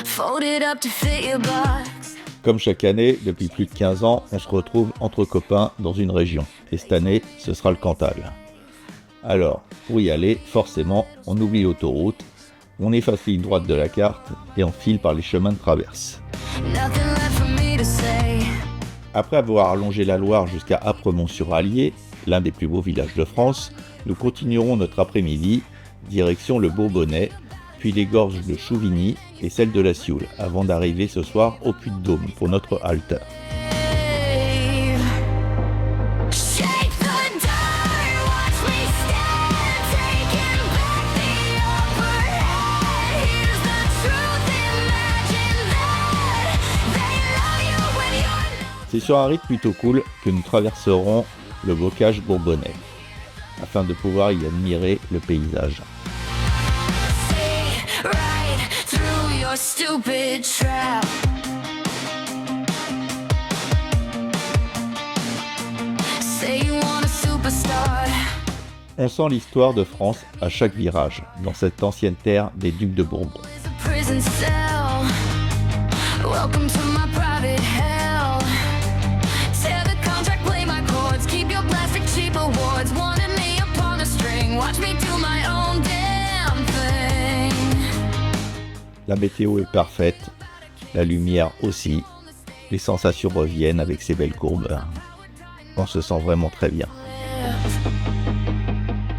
Folded up to fit your box. Comme chaque année, depuis plus de 15 ans, on se retrouve entre copains dans une région. Et cette année, ce sera le Cantal. Alors, pour y aller, forcément, on oublie l'autoroute, on efface ligne droite de la carte et on file par les chemins de traverse. Nothing left for me to say. Après avoir allongé la Loire jusqu'à Apremont-sur-Allier, l'un des plus beaux villages de France, nous continuerons notre après-midi, direction le Bourbonnais, puis les gorges de Chouvigny et celle de la Sioule, avant d'arriver ce soir au Puy-de-Dôme pour notre halte. Shake the dirt, watch me stand, taking back the upper hand. Here's the truth, imagine that. They love you when you're C'est sur un rythme plutôt cool que nous traverserons le bocage bourbonnais, afin de pouvoir y admirer le paysage. right through your stupid trap. Say you want a superstar. On sent l'histoire de France à chaque virage, dans cette ancienne terre des ducs de Bourbon. It's a prison cell. Welcome to my private hell. Tear the contract, play my chords. Keep your plastic cheap awards. Wanted me upon a string. Watch me do my own damn thing. La météo est parfaite, la lumière aussi, les sensations reviennent avec ces belles courbes. On se sent vraiment très bien.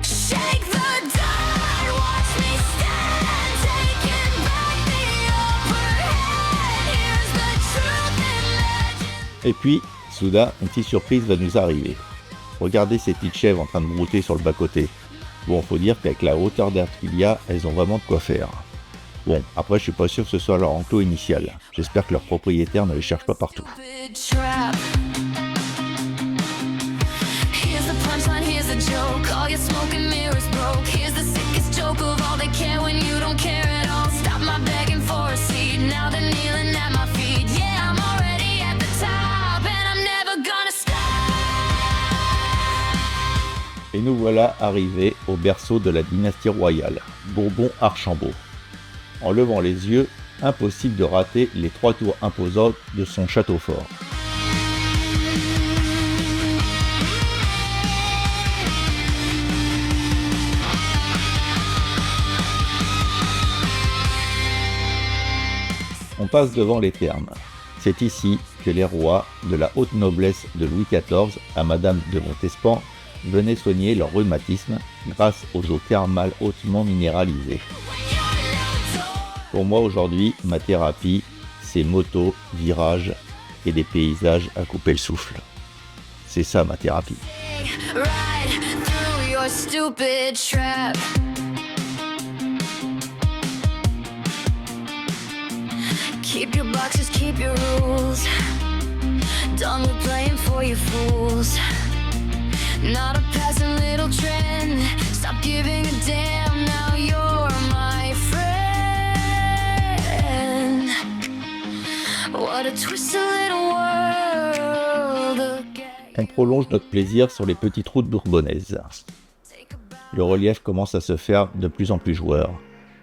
Shake the dirt, watch me stand, taking back the upper hand. Here's the truth, imagine. Et puis, soudain, une petite surprise va nous arriver. Regardez ces petites chèvres en train de brouter sur le bas-côté. Bon, faut dire qu'avec la hauteur d'air qu'il y a, elles ont vraiment de quoi faire. Bon, après, je suis pas sûr que ce soit leur enclos initial. J'espère que leur propriétaire ne les cherche pas partout. Stupid trap. Here's the punchline, here's the joke. All your smoke and mirrors broke. Here's the sickest joke of all. They care when you don't care at all. Stop my begging for a seat. Now they're kneeling at my feet. Yeah, I'm already at the top, and I'm never gonna stop. Et nous voilà arrivés au berceau de la dynastie royale, Bourbon-Archambault. En levant les yeux, impossible de rater les 3 tours imposantes de son château fort. On passe devant les thermes. C'est ici que les rois, de la haute noblesse de Louis XIV à Madame de Montespan, venaient soigner leur rhumatisme grâce aux eaux thermales hautement minéralisées. Pour moi aujourd'hui, ma thérapie, c'est moto, virage et des paysages à couper le souffle. C'est ça ma thérapie. Right through your stupid trap. Keep your boxes, keep your rules. Done with playing for you fools. Not a passing little trend. Stop giving a damn, now you're my friend. What a twisted little world again. On prolonge notre plaisir sur les petites routes bourbonnaises. Le relief commence à se faire de plus en plus joueur,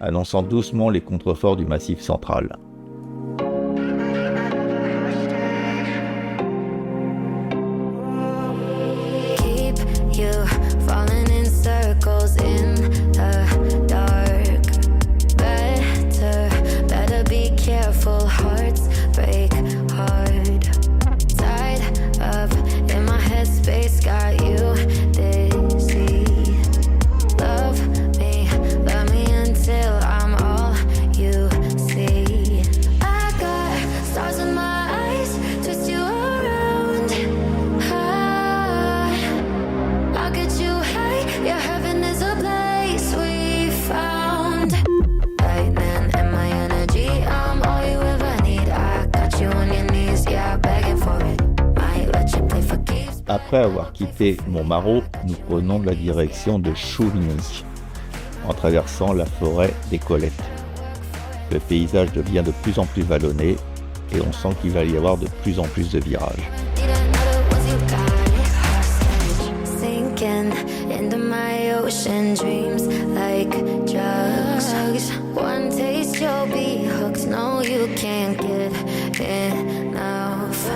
annonçant doucement les contreforts du massif central. Keep you falling in circles in the dark. Better be careful. Hearts break hard. Tied up in my headspace, got you dizzy. Love me until I'm all you see. I got stars in my eyes, twist you around. I'll get you high, yeah, heaven is a place we found. Lightning in my energy, I'm all you ever need. I got you on your knees, yeah, begging for it. Might let you play for keeps. Après avoir quitté Montmarault, nous prenons la direction de Chouvigny, en traversant la forêt des Colettes. Le paysage devient de plus en plus vallonné et on sent qu'il va y avoir de plus en plus de virages. Need another once you got it. Sinking into my ocean, dreams like drugs. One taste, you'll be hooked. No, you can't get enough.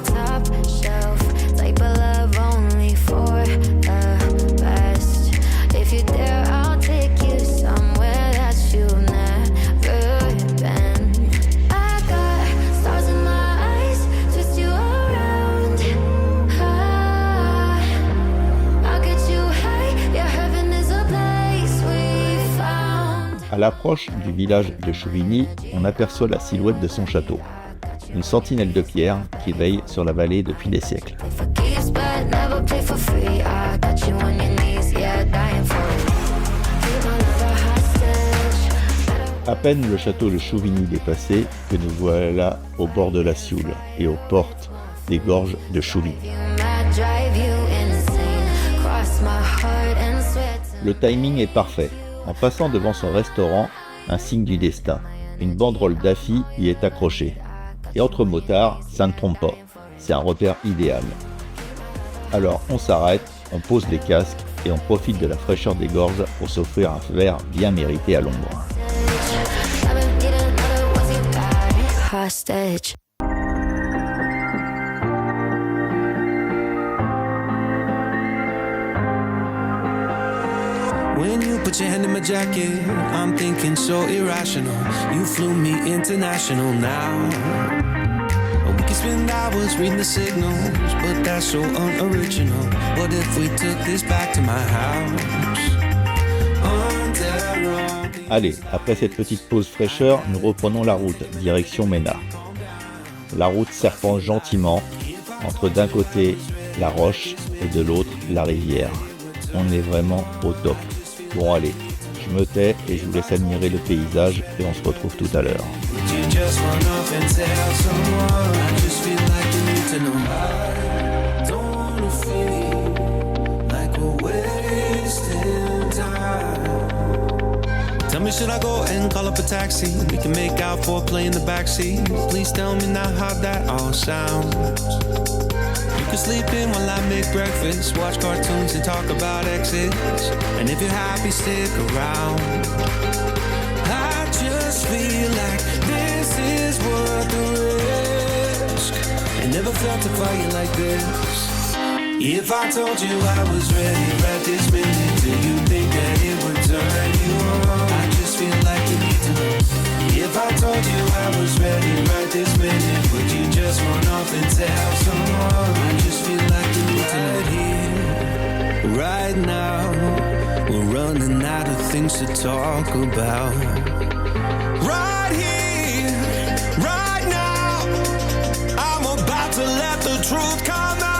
Top shelf type of love, only for the best. If you dare, I'll take you somewhere that you've never been. I got stars in my eyes, twist you around. I'll get you high, yeah, heaven is a place we found. À l'approche du village de Chouvigny, on aperçoit la silhouette de son château. Une sentinelle de pierre qui veille sur la vallée depuis des siècles. Play for keeps, but never play for free. I got you on your knees, yeah, dying for it. Keep my lover hostage. À peine le château de Chouvigny dépassé que nous voilà au bord de la Sioule et aux portes des gorges de Chouvigny. You might drive you insane. Cross my heart and sweat. Le timing est parfait. En passant devant son restaurant, un signe du destin. Une banderole d'affi y est accrochée. Et entre motards, ça ne trompe pas. C'est un repère idéal. Alors on s'arrête, on pose les casques et on profite de la fraîcheur des gorges pour s'offrir un verre bien mérité à l'ombre. I've been needing another once you got me hostage. When you put your hand in my jacket, I'm thinking so irrational. You flew me international now. We can spend hours reading the signals, but that's so unoriginal. What if we took this back to my house? On their own. Allez, après cette petite pause fraîcheur, nous reprenons la route, direction Ménard. La route serpente gentiment, entre d'un côté la roche et de l'autre la rivière. On est vraiment au top. Bon allez, je me tais et je vous laisse admirer le paysage et on se retrouve tout à l'heure. You just run off and tell someone. I just feel like you need to know. I don't wanna feel like we're wasting time. Tell me, should I go and call up a taxi? We can make out for play in the backseat. Please tell me now how that all sounds. You can sleep in while I make breakfast, watch cartoons and talk about exes. And if you're happy, stick around. I just feel like this is worth the risk. I never felt a fire like this. If I told you I was ready right this minute, do you think that it would turn you on? I just feel like you need to know. If I told you I was ready right this minute, would you just run off and tell someone? I just feel like you need to know. Right here, right now, we're running out of things to talk about. Right here, right now, I'm about to let the truth come out.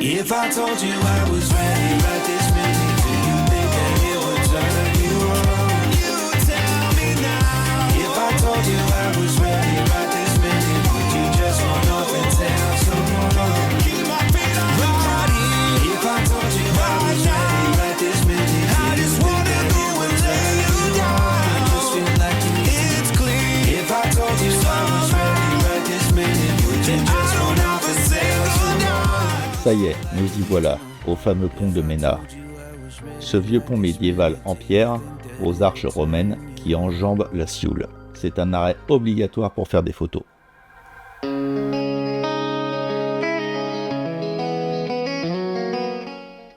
If I told you I was ready right this minute, do you think that it would turn you on? You tell me now. If I told you I was ready right this minute, would you just run off and tell someone? Keep my feet on the ground. If I told you I was ready right this minute, I just wanna go and lay you down. I just feel like you need to. It's clear. If I told you I was ready right this minute, would you just run off and tell someone? Ça y est, nous y voilà, au fameux pont de Ménard. Ce vieux pont médiéval en pierre, aux arches romaines, qui enjambe la Sioule. C'est un arrêt obligatoire pour faire des photos.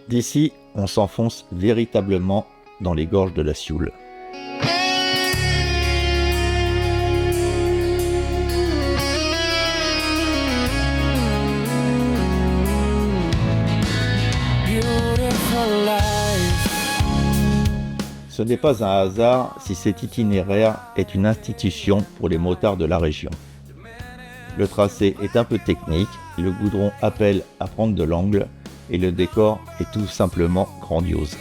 D'ici, on s'enfonce véritablement dans les gorges de la Sioule. Ce n'est pas un hasard si cet itinéraire est une institution pour les motards de la région. Le tracé est un peu technique, le goudron appelle à prendre de l'angle et le décor est tout simplement grandiose.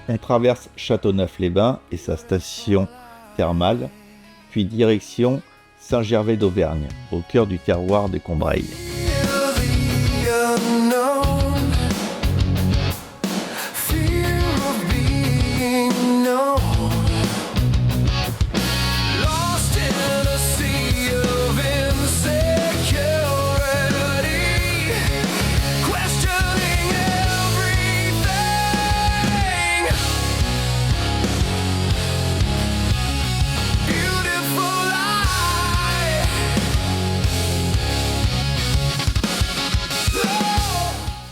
On traverse Châteauneuf-les-Bains et sa station thermale, puis direction Saint-Gervais d'Auvergne, au cœur du terroir de Combrailles.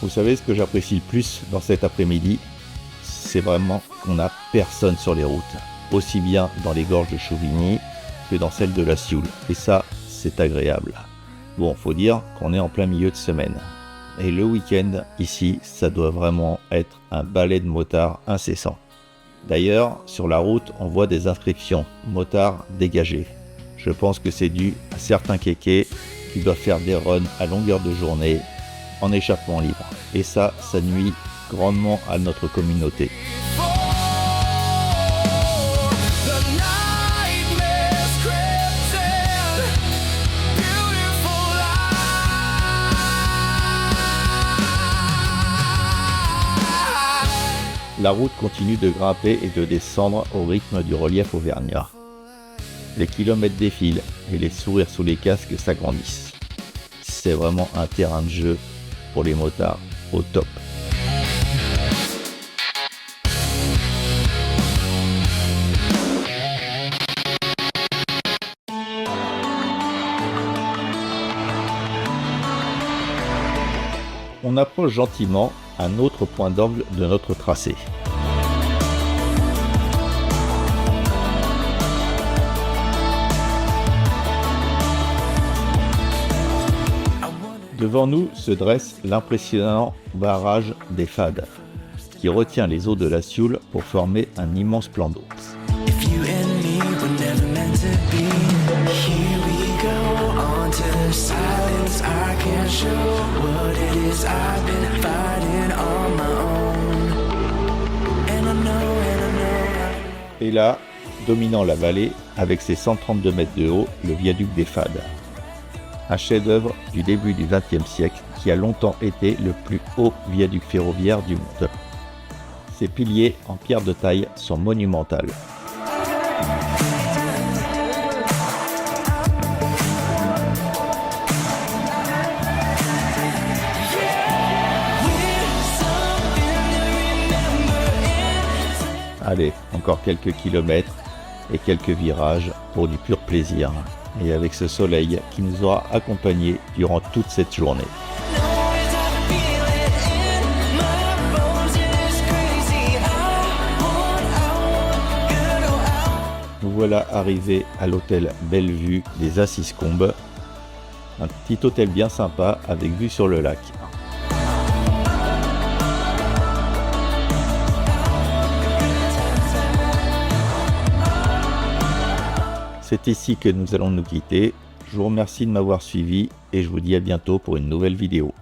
Vous savez ce que j'apprécie le plus dans cet après-midi, c'est vraiment qu'on n'a personne sur les routes, aussi bien dans les gorges de Chauvigny que dans celles de la Sioule. Et ça, c'est agréable. Bon, faut dire qu'on est en plein milieu de semaine. Et le week-end, ici, ça doit vraiment être un balai de motards incessant. D'ailleurs, sur la route, on voit des inscriptions « motards dégagés ». Je pense que c'est dû à certains kékés qui doivent faire des runs à longueur de journée en échappement libre. Et ça nuit grandement à notre communauté. La route continue de grimper et de descendre au rythme du relief auvergnat. Les kilomètres défilent et les sourires sous les casques s'agrandissent. C'est vraiment un terrain de jeu pour les motards au top. On approche gentiment un autre point d'angle de notre tracé. Devant nous se dresse l'impressionnant barrage des Fades, qui retient les eaux de la Sioule pour former un immense plan d'eau. Et là, dominant la vallée, avec ses 132 mètres de haut, le viaduc des Fades. Un chef-d'œuvre du début du XXe siècle qui a longtemps été le plus haut viaduc ferroviaire du monde. Ses piliers en pierre de taille sont monumentaux. Allez, encore quelques kilomètres et quelques virages pour du pur plaisir. Et avec ce soleil qui nous aura accompagnés durant toute cette journée. Nous voilà arrivés à l'hôtel Bellevue des Assiscombes, un petit hôtel bien sympa avec vue sur le lac. C'est ici que nous allons nous quitter. Je vous remercie de m'avoir suivi et je vous dis à bientôt pour une nouvelle vidéo.